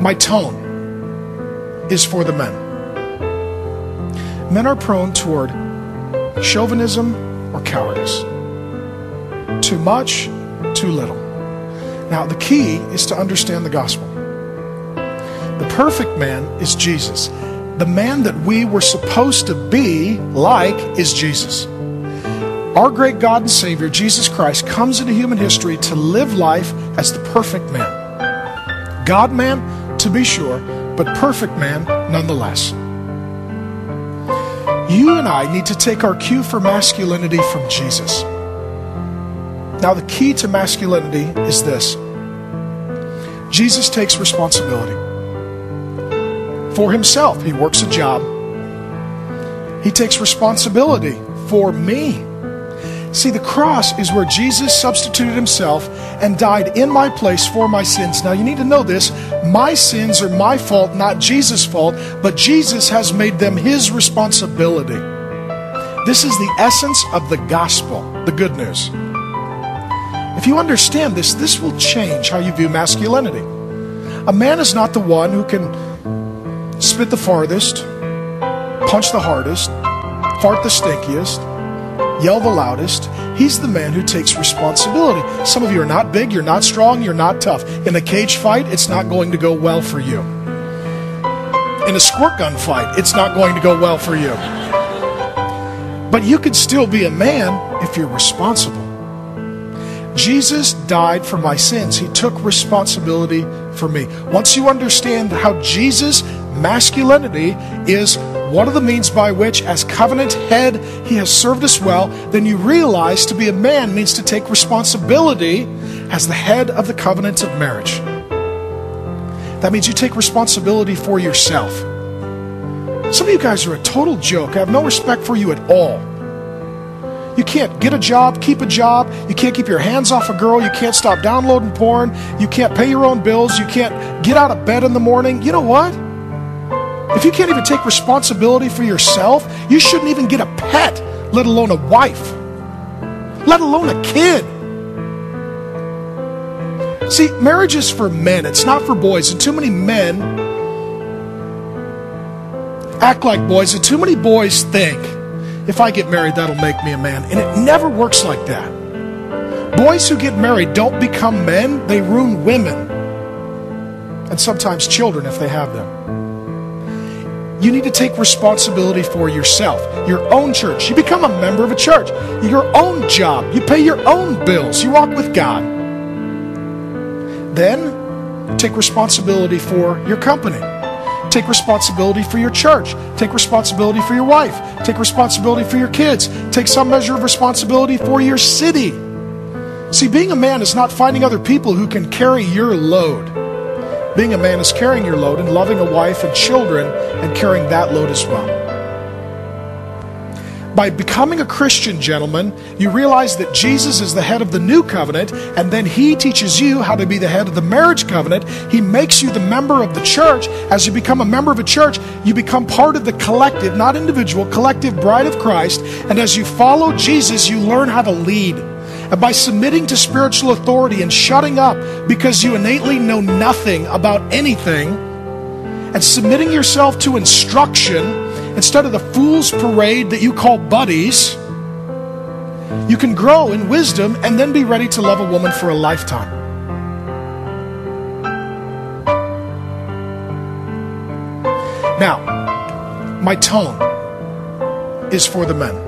My tone is for the men. Men are prone toward chauvinism or cowardice. Too much, too little. Now, the key is to understand the gospel. The perfect man is Jesus. The man that we were supposed to be like is Jesus. Our great God and Savior, Jesus Christ, comes into human history to live life as the perfect man. God-man, to be sure, but perfect man nonetheless. You and I need to take our cue for masculinity from Jesus. Now, the key to masculinity is this. Jesus takes responsibility. For himself, he works a job. He takes responsibility for me. See, the cross is where Jesus substituted himself and died in my place for my sins. Now, you need to know this. My sins are my fault, not Jesus' fault, but Jesus has made them his responsibility. This is the essence of the gospel, the good news. If you understand this, this will change how you view masculinity. A man is not the one who can spit the farthest, punch the hardest, fart the stinkiest, yell the loudest. He's the man who takes responsibility. Some of you are not big, you're not strong, you're not tough. In a cage fight, it's not going to go well for you. In a squirt gun fight, it's not going to go well for you. But you can still be a man if you're responsible. Jesus died for my sins. He took responsibility for me. Once you understand how Jesus' masculinity is one of the means by which, as covenant head, he has served us well, then you realize to be a man means to take responsibility as the head of the covenant of marriage. That means you take responsibility for yourself. Some of you guys are a total joke. I have no respect for you at all. You can't get a job, keep a job. You can't keep your hands off a girl. You can't stop downloading porn. You can't pay your own bills. You can't get out of bed in the morning. You know what? If you can't even take responsibility for yourself, you shouldn't even get a pet, let alone a wife, let alone a kid. See, marriage is for men. It's not for boys. And too many men act like boys, and too many boys think, if I get married, that'll make me a man. And it never works like that. Boys who get married don't become men. They ruin women. And sometimes children if they have them. You need to take responsibility for yourself, your own church. You become a member of a church, your own job. You pay your own bills. You walk with God. Then, take responsibility for your company. Take responsibility for your church. Take responsibility for your wife. Take responsibility for your kids. Take some measure of responsibility for your city. See, being a man is not finding other people who can carry your load. Being a man is carrying your load and loving a wife and children and carrying that load as well. By becoming a Christian, gentlemen, you realize that Jesus is the head of the new covenant, and then he teaches you how to be the head of the marriage covenant. He makes you the member of the church. As you become a member of a church, you become part of the collective, not individual, collective bride of Christ. And as you follow Jesus, you learn how to lead. And by submitting to spiritual authority and shutting up because you innately know nothing about anything, and submitting yourself to instruction instead of the fool's parade that you call buddies, you can grow in wisdom and then be ready to love a woman for a lifetime. Now, my tone is for the men.